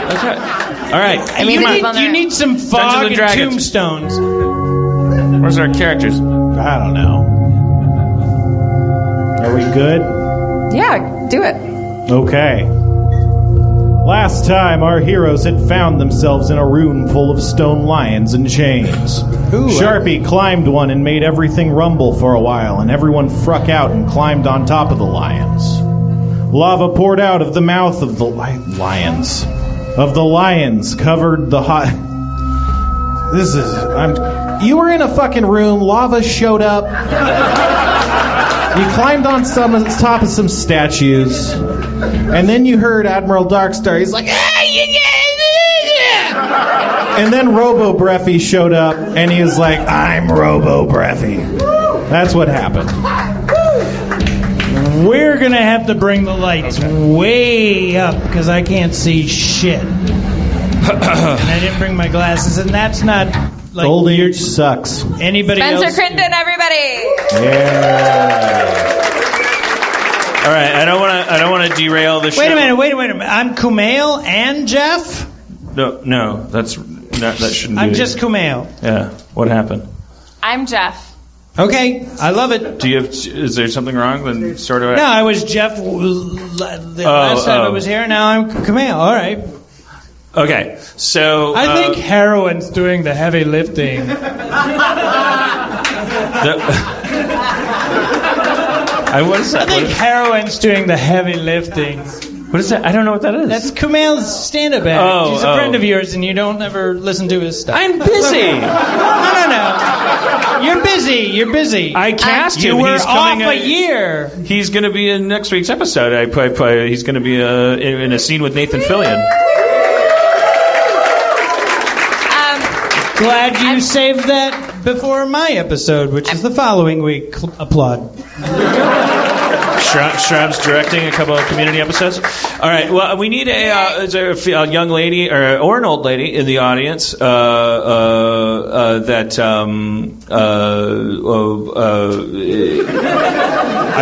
That's right. All right. I mean, you need some fog and tombstones. Where's our characters? I don't know. Are we good? Yeah, do it. Okay. Last time, our heroes had found themselves in a room full of stone lions and chains. Sharpie climbed one and made everything rumble for a while, and everyone fruck out and climbed on top of the lions. Lava poured out of the mouth of the lions. Of the lions covered the hot... You were in a fucking room, lava showed up. You climbed on top of some statues, and then you heard Admiral Darkstar. He's like, and then Robo-Breffy showed up, and he was like, I'm Robo-Breffy. That's what happened. We're going to have to bring the lights way up, because I can't see shit. And I didn't bring my glasses, and that's not... like Old age sucks. Anybody Spencer else? Crittenden, everybody. Yeah. All right, I don't want to derail the show. Wait a minute. I'm Kumail and Jeff? No, that shouldn't be. I'm just Kumail. Yeah. What happened? I'm Jeff. Okay, I love it. Is there something wrong? Then sort of. No, I was Jeff the last time I was here. Now I'm Kumail. All right. Okay, so... I think heroin's doing the heavy lifting. I think heroin's doing the heavy lifting. What is that? I don't know what that is. That's Kumail's stand-up act. He's a friend of yours, and you don't ever listen to his stuff. I'm busy. No. You're busy. I cast him. You were He's off a year. He's going to be in next week's episode. He's going to be in a scene with Nathan Fillion. Glad you saved that before my episode, which is the following week. Applaud. Shrab's directing a couple of community episodes. All right. Well, we need a young lady or an old lady in the audience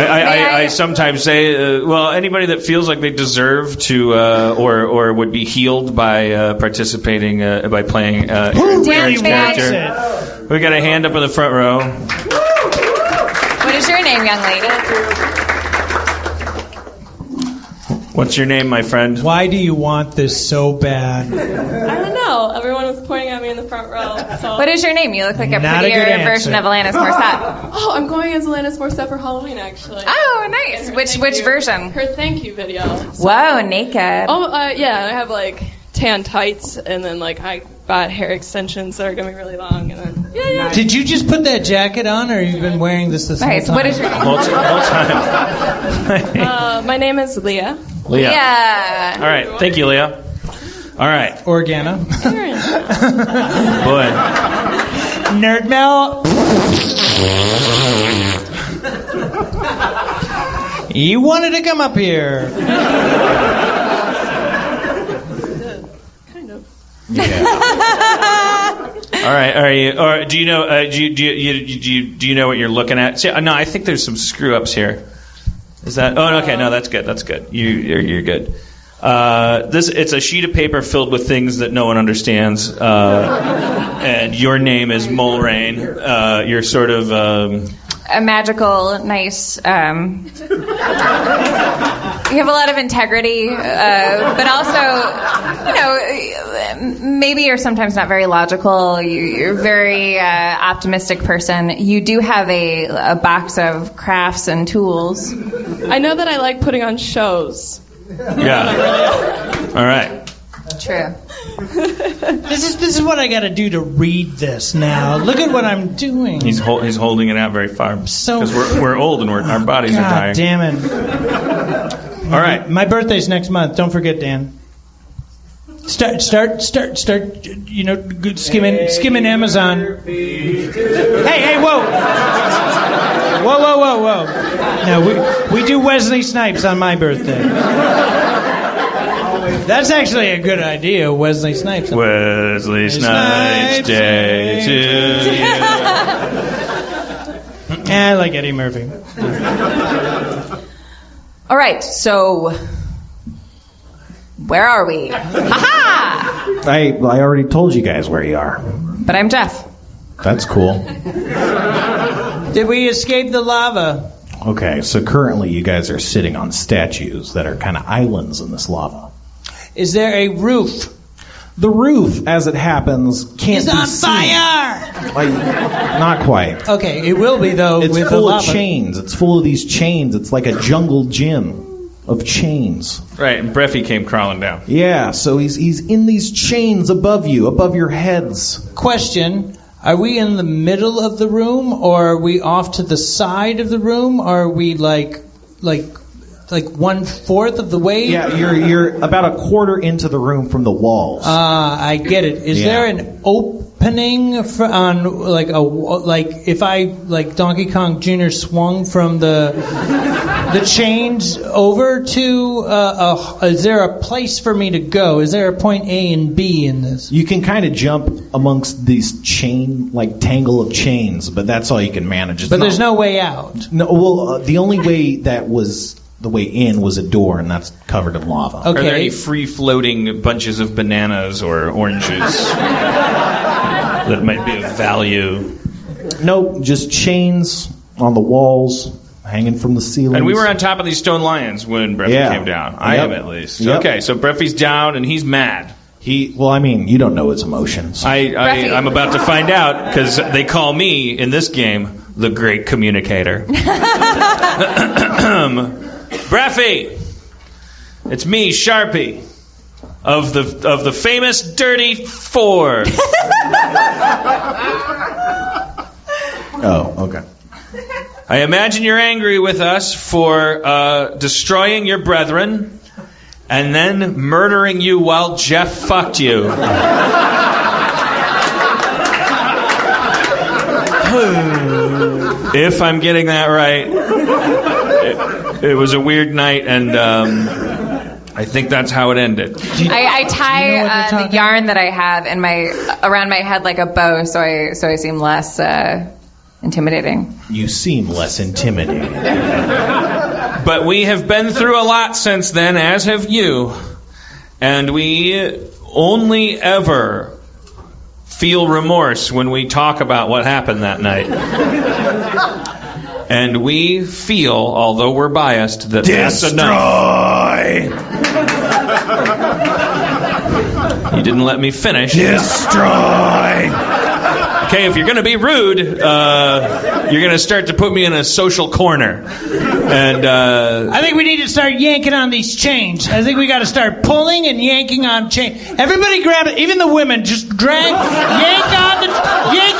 I sometimes say, anybody that feels like they deserve to or would be healed by participating by playing Aaron's character. We got a hand up in the front row. What is your name, young lady? What's your name, my friend? Why do you want this so bad? I don't know. Everyone was pointing at me in the front row. So. What is your name? You look like a Not prettier a version of Alanis Morissette. Oh, I'm going as Alanis Morissette for Halloween, actually. Oh, nice. Which version? Her thank you video. So. Whoa, naked. Oh, yeah. I have like tan tights, and then like I got hair extensions that are gonna be really long, and then yeah. Did you just put that jacket on, or you've been wearing this whole time? What is your name? Whole time. My name is Leah. Leah. Yeah. All right. Thank you, Leah. All right. Organa. Boy. Nerd Mel. You wanted to come up here. Kind of. Yeah. All right. Are you? Or do you know? Do you know what you're looking at? See, no, I think there's some screw ups here. Is that? Oh, okay. No, that's good. That's good. You're good. It's a sheet of paper filled with things that no one understands. And your name is Mulrain. You're sort of a magical, nice. You have a lot of integrity, but also, maybe you're sometimes not very logical. You're a very optimistic person. You do have a box of crafts and tools. I know that I like putting on shows. Yeah. All right. True. This is what I got to do to read this now. Look at what I'm doing. He's holding it out very far because we're old and our bodies are dying. God damn it! All right. My birthday's next month. Don't forget, Dan. Start. Skimming Amazon. Hey, whoa! Whoa! No, we do Wesley Snipes on my birthday. That's actually a good idea, Wesley Snipes. Wesley Snipes Day to you. I like Eddie Murphy. All right, so where are we? Aha! I already told you guys where you are. But I'm Jeff. That's cool. Did we escape the lava? Okay, so currently you guys are sitting on statues that are kind of islands in this lava. Is there a roof? The roof, as it happens, can't It's be on seen. fire! Like, not quite. Okay, it will be, though, It's with the full lava. of chains. It's full of these chains. It's like a jungle gym of chains. Right, and Breffy came crawling down. Yeah, so he's in these chains above you, above your heads. Question, are we in the middle of the room, or are we off to the side of the room, or are we like 1/4 of the way? Yeah, you're about a quarter into the room from the walls. I get it. Is there an opening if I Donkey Kong Jr. swung from the chains over to is there a place for me to go? Is there a point A and B in this? You can kind of jump amongst these tangle of chains, but that's all you can manage. But there's no way out. No, well, the only way that was the way in was a door, and that's covered in lava. Okay. Are there any free-floating bunches of bananas or oranges that might be of value? Nope, just chains on the walls, hanging from the ceiling. And we were on top of these stone lions when Breffy came down. I am, at least. Yep. Okay, so Breffy's down, and he's mad. You don't know his emotions. I'm about to find out, because they call me, in this game, the Great Communicator. Breffy! It's me, Sharpie, of the famous Dirty Four. Oh, okay. I imagine you're angry with us for destroying your brethren and then murdering you while Jeff fucked you. If I'm getting that right. It was a weird night, and I think that's how it ended. I tie the yarn that I have around my head like a bow, so I seem less intimidating. You seem less intimidating. But we have been through a lot since then, as have you, and we only ever feel remorse when we talk about what happened that night. And we feel, although we're biased, that that's enough. You didn't let me finish. Destroy! Okay, if you're going to be rude, you're going to start to put me in a social corner. And I think we need to start yanking on these chains. I think we got to start pulling and yanking on chains. Everybody grab it, even the women. Just yank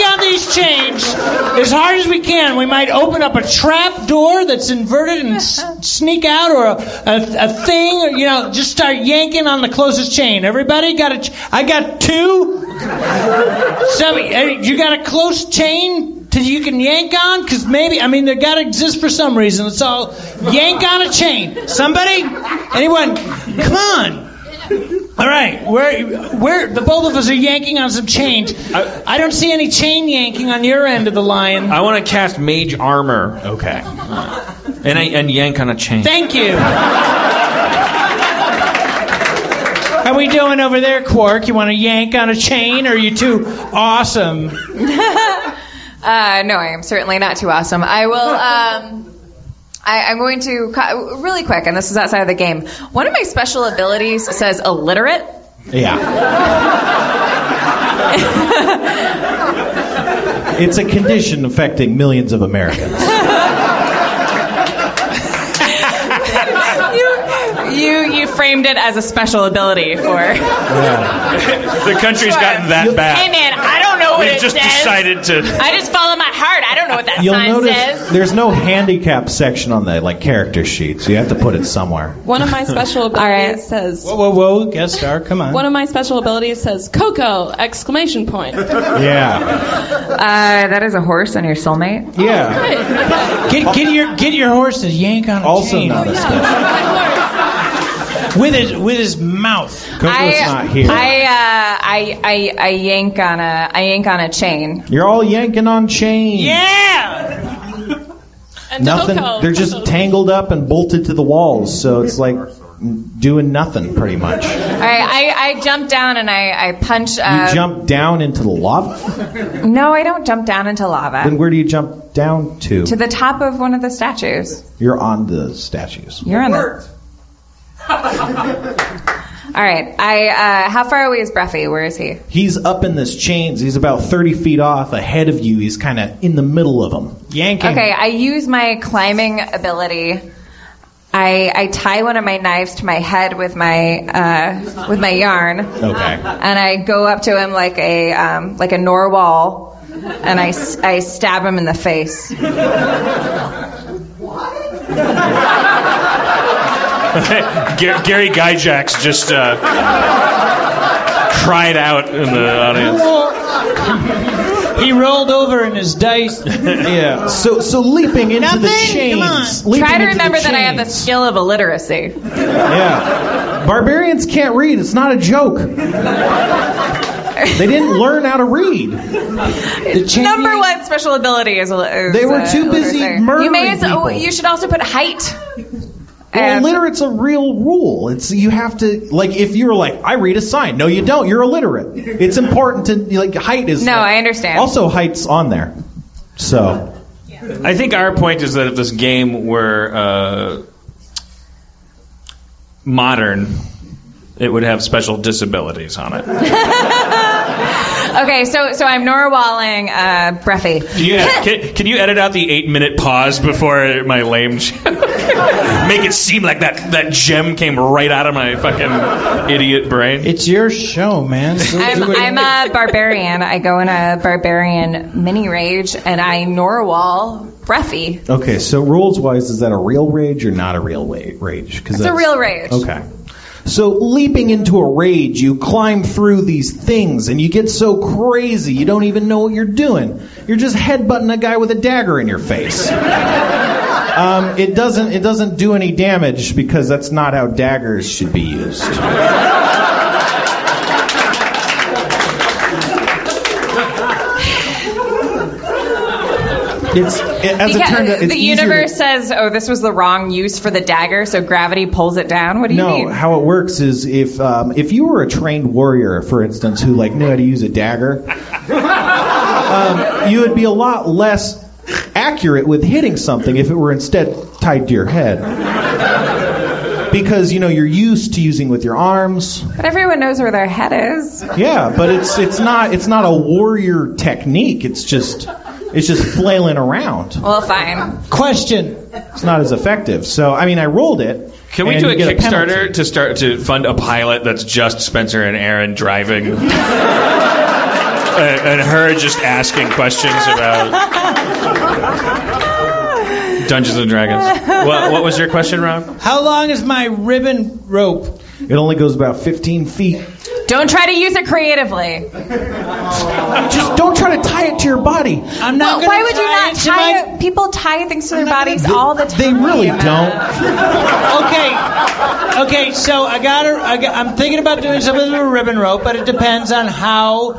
on these chains as hard as we can. We might open up a trap door that's inverted and sneak out, or a thing. Just start yanking on the closest chain. Everybody got I got two. You got a close chain you can yank on? Because maybe, they got to exist for some reason. Let's all yank on a chain. Somebody? Anyone? Come on. All right. Where the both of us are yanking on some chains. I don't see any chain yanking on your end of the line. I want to cast Mage Armor. Okay. And yank on a chain. Thank you. How we doing over there, Quark? You want to yank on a chain, or are you too awesome? No, I am certainly not too awesome. I will. I'm going to really quick, and this is outside of the game. One of my special abilities says illiterate. Yeah. It's a condition affecting millions of Americans. You framed it as a special ability for. Yeah. The country's gotten that bad. Hey man, I don't know what We've it just says. decided to. I just follow my heart. I don't know what that You'll sign notice says. there's no handicap section on the character sheet, so you have to put it somewhere. One of my special abilities says. Whoa, guest star, come on. One of my special abilities says Coco! ! Yeah. That is a horse and your soulmate. Yeah. Get your horse to yank on a Also chain. not a special. With his mouth. Coco's not here. I yank on a chain. You're all yanking on chains. Yeah. And Nothing. Coco. They're just tangled up and bolted to the walls. So it's like doing nothing, pretty much. All right, I jump down and I punch. You jump down into the lava? No, I don't jump down into lava. Then where do you jump down to? To the top of one of the statues. You're on the statues. You're on the... All right, how far away is Breffy? Where is he? He's up in this chains. He's about 30 feet off ahead of you. He's kind of in the middle of them. Yanking. Okay, I use my climbing ability. I tie one of my knives to my head with my yarn. Okay. And I go up to him like a narwhal, and I stab him in the face. Gary Gyjax just cried out in the audience. He rolled over in his dice. Yeah. So leaping into the chains. Come on. Try to remember that I have the skill of illiteracy. Yeah. Barbarians can't read. It's not a joke. They didn't learn how to read. Number one special ability is they were too busy literacy. murdering people. You should also put height. Well, illiterate's a real rule. It's you have to if you're like I read a sign. No, you don't. You're illiterate. It's important to height is. No, I understand. Also, height's on there. So, I think our point is that if this game were modern, it would have special disabilities on it. Okay, so I'm narwhaling Breffy. Can you edit out the 8-minute pause before my lame joke? Make it seem like that gem came right out of my fucking idiot brain. It's your show, man. So I'm a barbarian. I go in a barbarian mini rage, and I narwhal Breffy. Okay, so rules-wise, is that a real rage or not a real rage? It's a real rage. Okay. So leaping into a rage, you climb through these things, and you get so crazy you don't even know what you're doing. You're just headbutting a guy with a dagger in your face. It doesn't do any damage because that's not how daggers should be used. The universe says, "Oh, this was the wrong use for the dagger," so gravity pulls it down. What do you mean? No, how it works is if you were a trained warrior, for instance, who knew how to use a dagger, you would be a lot less accurate with hitting something if it were instead tied to your head. Because you're used to using with your arms. But everyone knows where their head is. Yeah, but it's not a warrior technique. It's just flailing around. Well, fine. Question. It's not as effective. So I rolled it. Can we do a Kickstarter to fund a pilot that's just Spencer and Aaron driving, and her just asking questions about Dungeons and Dragons? What was your question, Rob? How long is my ribbon rope? It only goes about 15 feet. Don't try to use it creatively. Just don't try to tie it to your body. I'm not. Why would you not tie it? People tie things to their bodies all the time. They really don't. Okay. So I'm thinking about doing something with a ribbon rope, but it depends on how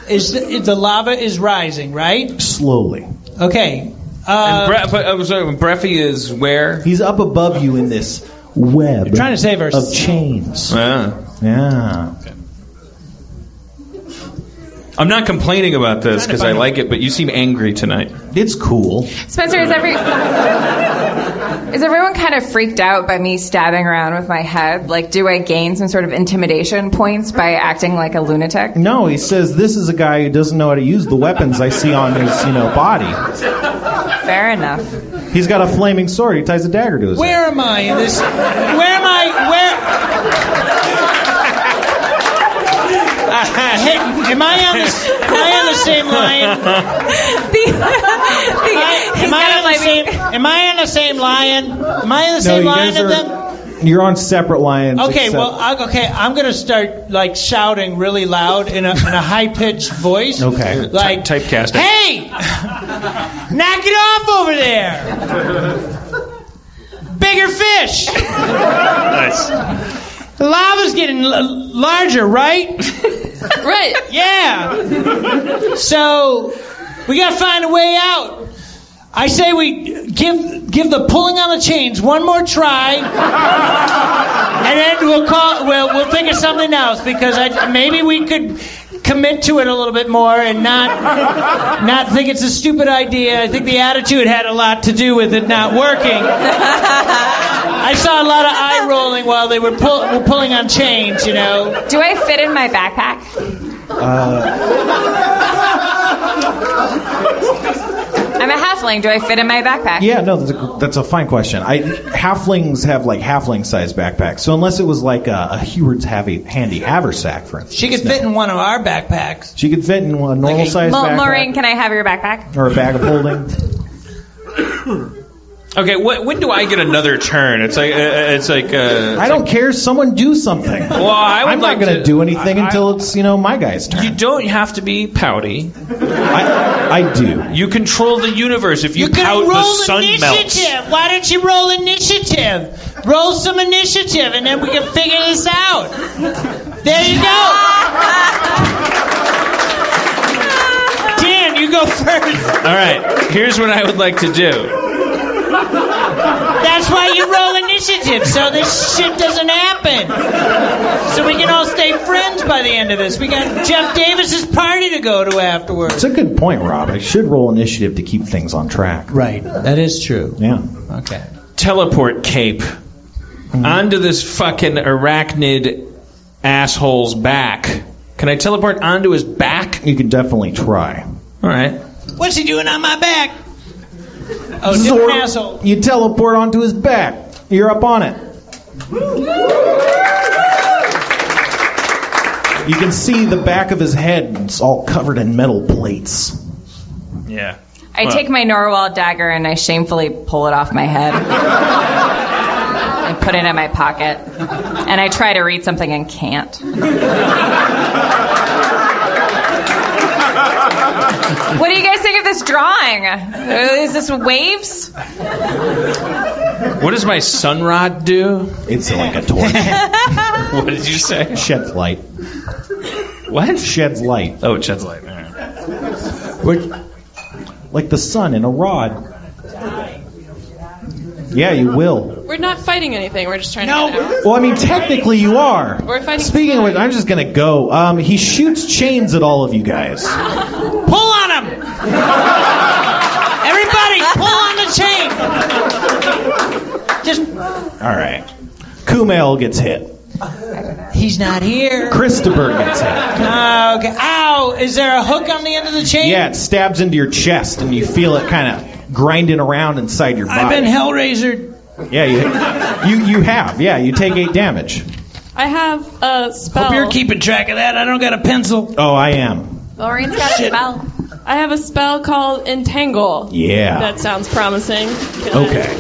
the lava is rising, right? Slowly. Okay. Breffy is where? He's up above you in this web. I'm trying to save our of chains. Yeah. Okay. I'm not complaining about this because I like it, but you seem angry tonight. It's cool. Spencer, is everyone kind of freaked out by me stabbing around with my head? Do I gain some sort of intimidation points by acting like a lunatic? No, he says this is a guy who doesn't know how to use the weapons I see on his, body. Fair enough. He's got a flaming sword. He ties a dagger to his head. Where am I in this? Where am I? Am I on the same line? Am I on the same line? Am I on the same line as them? You're on separate lines. Okay, I'm gonna start shouting really loud in a high-pitched voice. Okay. Typecasting. Hey! Knock it off over there! Bigger fish! Nice. The lava's getting larger, right? Right. Yeah. So we gotta find a way out. I say we give the pulling on the chains one more try, and then we'll think of something else because maybe we could commit to it a little bit more and not think it's a stupid idea. I think the attitude had a lot to do with it not working. I saw a lot of eye rolling while they were pulling on chains, you know. Do I fit in my backpack? I'm a halfling. Do I fit in my backpack? Yeah, no, that's a fine question. Halflings have like halfling-sized backpacks, so unless it was like a Heward's handy haversack, for instance. She could fit in one of our backpacks. She could fit in a normal-sized backpack. Maureen, can I have your backpack? Or a bag of holding. Okay, when do I get another turn? It's like I don't care. Someone do something. Well, I'm not going to do anything until it's my guy's turn. You don't have to be pouty. I do. You control the universe. If you can pout, roll the sun initiative. melts. Why don't you roll initiative? Roll some initiative, and then we can figure this out. There you go. Dan, you go first. All right. Here's what I would like to do. That's why you roll initiative, so this shit doesn't happen. So we can all stay friends by the end of this. We got Jeff Davis's party to go to afterwards. It's a good point, Rob. I should roll initiative to keep things on track. Right. That is true. Yeah. Okay. Teleport cape onto this fucking arachnid asshole's back. Can I teleport onto his back? You can definitely try. All right. What's he doing on my back? Oh, different asshole. You teleport onto his back. You're up on it. You can see the back of his head. It's all covered in metal plates. Yeah. I take my Norwal dagger and I shamefully pull it off my head. I put it in my pocket. And I try to read something and can't. What do you guys think of this drawing? Is this waves? What does my sunrod do? It's like a torch. What did you say? Sheds light. What? Sheds light. Oh, it sheds light. All right. Like the sun in a rod. Yeah, you will. We're not fighting anything. We're just trying to get out. Well, I mean, technically you are. We're fighting. Speaking of which, I'm just going to go. He shoots chains at all of you guys. Pull on him! Everybody, pull on the chain! Just. All right. Kumail gets hit. He's not here. Christopher gets hit. Okay. Ow! Is there a hook on the end of the chain? Yeah, it stabs into your chest, and you feel it kind of grinding around inside your body. I've been Hellraisered. Yeah, you have. Yeah, you take 8 damage. I have a spell. Hope you're keeping track of that. I don't got a pencil. Oh, I am. Maureen's got a spell. I have a spell called Entangle. Yeah. That sounds promising. Okay.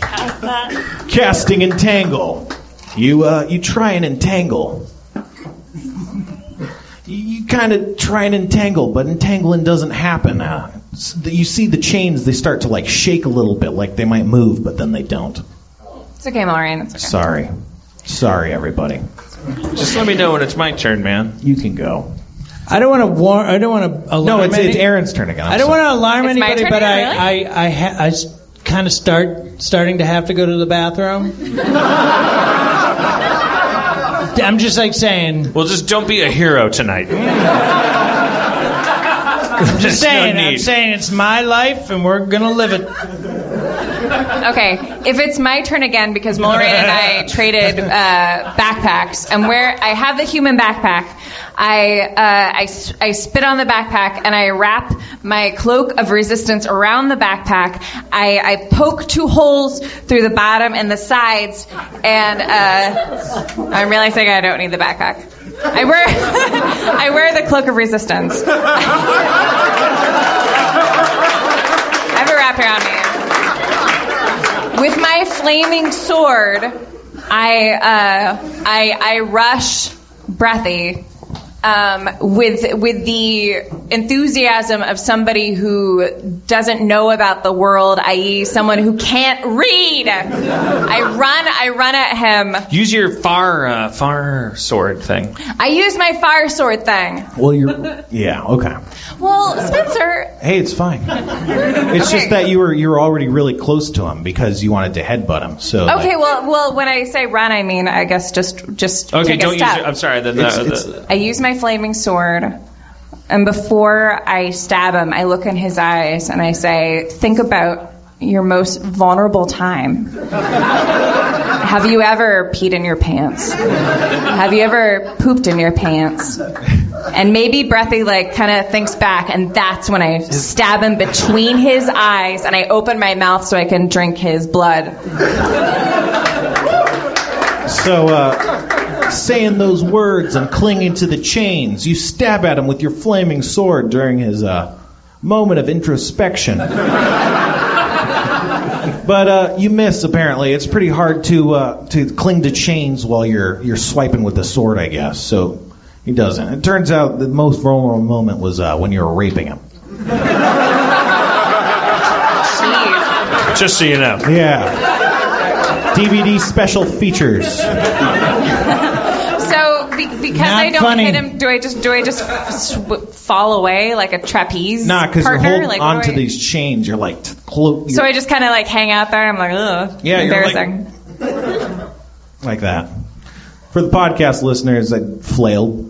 Cast that. Casting Entangle. You try and entangle. You kind of try and entangle, but entangling doesn't happen. You see the chains, they start to like shake a little bit, like they might move, but then they don't. It's okay, Maureen. It's okay. Sorry, everybody. Just let me know when it's my turn, man. You can go. I don't want to alarm. No, it's Aaron's turn again. I don't want to alarm It's my anybody, turn but again, I kind of starting to have to go to the bathroom. I'm just like saying. Well, just don't be a hero tonight. I'm just saying. I'm saying it's my life, and we're gonna live it. Okay, if it's my turn again, because Maureen and I traded backpacks, and where I have the human backpack, I spit on the backpack and I wrap my cloak of resistance around the backpack. I poke 2 holes through the bottom and the sides, and I'm realizing I don't need the backpack. I wear the cloak of resistance. I have it wrapped around me. With my flaming sword, I rush Breffy with the enthusiasm of somebody who doesn't know about the world, i.e., someone who can't read. I run at him. Use your far sword thing. I use my fire sword thing. Well, yeah, okay. Well, Spencer. Hey, it's fine. It's just that you were already really close to him because you wanted to headbutt him. So Okay, well, when I say run, I mean I guess just okay. Take Don't a step. use. I'm sorry. I use my flaming sword, and before I stab him, I look in his eyes and I say, "Think about your most vulnerable time. Have you ever peed in your pants? Have you ever pooped in your pants?" And maybe Breffy kind of thinks back, and that's when I stab him between his eyes, and I open my mouth so I can drink his blood. So, saying those words and clinging to the chains, you stab at him with your flaming sword during his moment of introspection. But you miss, apparently. It's pretty hard to cling to chains while you're swiping with the sword, I guess. So he doesn't. It turns out the most vulnerable moment was when you were raping him. Jeez. Just so you know. Yeah. DVD special features. So because Not I don't funny. hit him, do I just fall away like a trapeze Nah, because you're partner? holding What onto do I- these chains. You're like, So I just kind of hang out there. I'm like, ugh, Yeah, you're like- embarrassing. like that. For the podcast listeners, I flailed.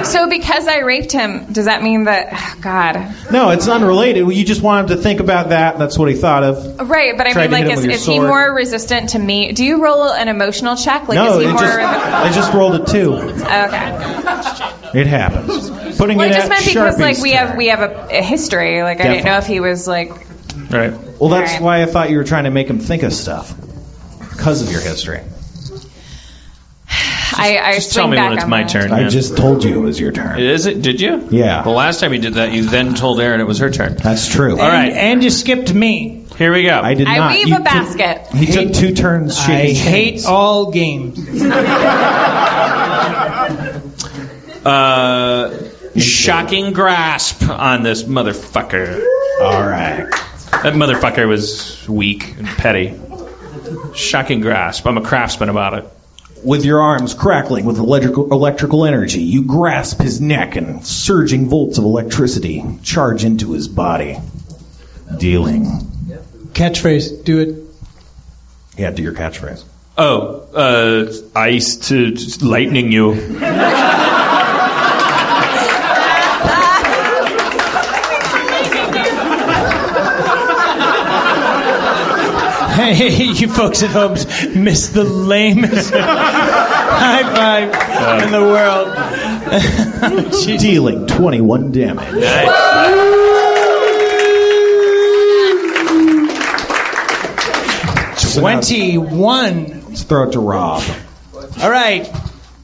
So because I raped him, does that mean that? God. No, it's unrelated. You just want him to think about that. And that's what he thought of. Right, but I Tried mean, to hit him with your is he sword. more resistant to me? Do you roll an emotional check? No, is he more? I just rolled a 2. Okay. It happens. Putting Well, it I just at meant because Sharpie's we turn. have a history. I didn't know if he was Right. Well, that's Alright. why I thought you were trying to make him think of stuff because of your history. I Just swing tell me back when it's on my that. turn. I man. just told you it was your turn. Is it? Did you? Yeah. The last time you did that, you then told Erin it was her turn. That's true. All right. And you skipped me. Here we go. I did I not. weave You a basket. He took 2 turns I shaking hate hands. all games. Shocking grasp on this motherfucker. All right. That motherfucker was weak and petty. Shocking grasp. I'm a craftsman about it. With your arms crackling with electrical energy, you grasp his neck and surging volts of electricity charge into his body. Dealing. Catchphrase, do it. Yeah, do your catchphrase. Ice to lightning you. Hey, you folks at home missed the lamest high five in the world. Dealing 21 damage. Nice. 21. Let's throw it to Rob. All right.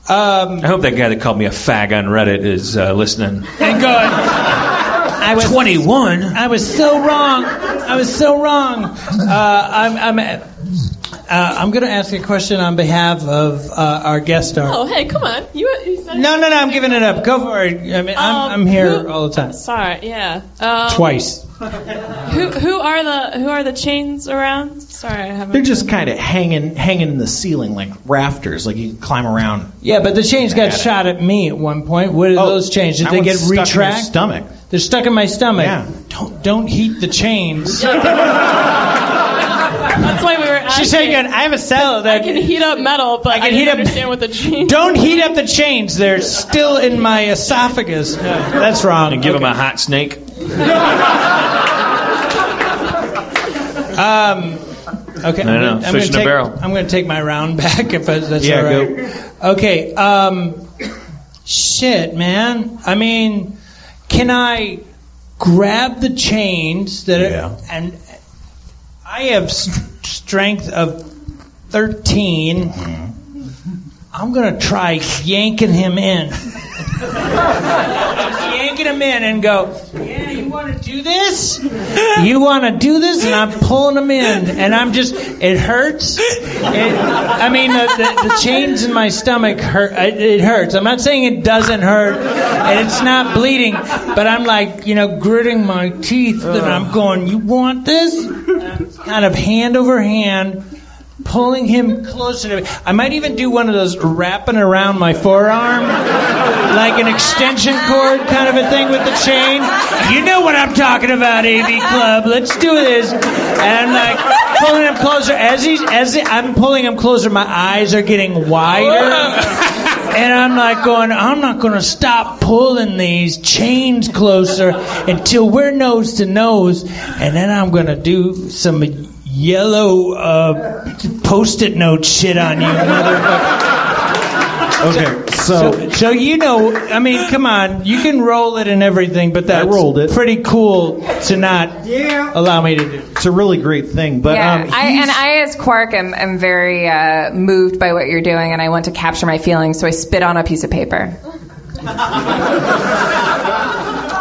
I hope that guy that called me a fag on Reddit is listening. And going. I was 21? I was so wrong. I'm going to ask a question on behalf of our guest star. Oh, hey, come on. You said No, I'm giving it up. Go for it. I mean, I'm here all the time. Sorry, yeah. Twice. Who are the chains around? Sorry, I haven't. They're just kind of hanging in the ceiling like rafters, like you can climb around. Yeah, but the chains got shot at me at one point. What did those chains? Did that they one's get stuck in your retracted? stomach. They're stuck in my stomach. Yeah. Don't heat the chains. That's why we were asking. She's saying, I have a cell I that can heat up metal, but I can didn't heat up- understand what the chains. Don't heat up the chains. They're still in my esophagus. That's wrong. And give him a hot snake. Okay. I know, fish in a barrel. I'm going to take my round back if that's Yeah, all right. Okay. Shit, man. I mean, can I grab the chains that Yeah. and I have strength of 13. I'm going to try yanking him in. Yanking him in and go, yeah, you want to do do this? You want to do this? And I'm pulling him in, and I'm just, it hurts. The chains in my stomach hurt. It hurts. I'm not saying it doesn't hurt, and it's not bleeding, but I'm like, gritting my teeth, and I'm going, you want this? Kind of hand over hand, pulling him closer to me. I might even do one of those wrapping around my forearm, like an extension cord kind of a thing with the chain. You know what I'm talking about, AV Club. Let's do this. And I'm like pulling him closer. As I'm pulling him closer, my eyes are getting wider. And I'm like going, I'm not going to stop pulling these chains closer until we're nose to nose. And then I'm going to do some yellow Post-it note shit on you, motherfucker. Okay, So come on, you can roll it and everything, but that's rolled it. Pretty cool to not allow me to do. It's a really great thing, but I as Quark am very moved by what you're doing, and I want to capture my feelings, so I spit on a piece of paper.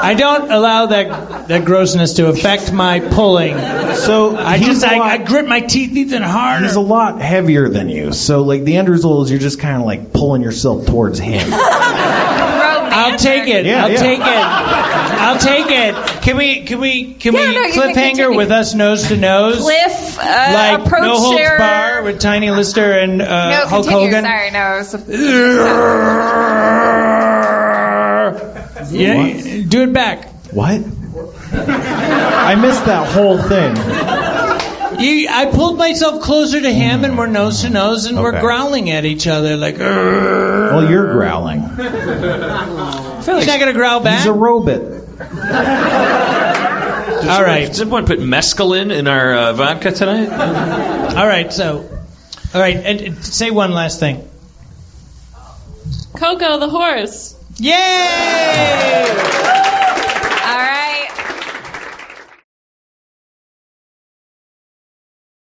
I don't allow that grossness to affect my pulling. So I grit my teeth even harder. He's a lot heavier than you, so like the end result is you're just kind of like pulling yourself towards him. I'll take it. I'll take it. Can we cliffhanger with us nose to nose? Cliff Like approach No Holds share. Bar with Tiny Lister and Hulk Hogan. Sorry, no. Yeah, do it back. What? I missed that whole thing. I pulled myself closer to him, and we're nose to nose, and we're growling at each other like. Well, you're growling. He's not gonna growl back. He's a robot. All right. Did someone put mescaline in our vodka tonight? All right. And say one last thing. Coco the horse. Yay!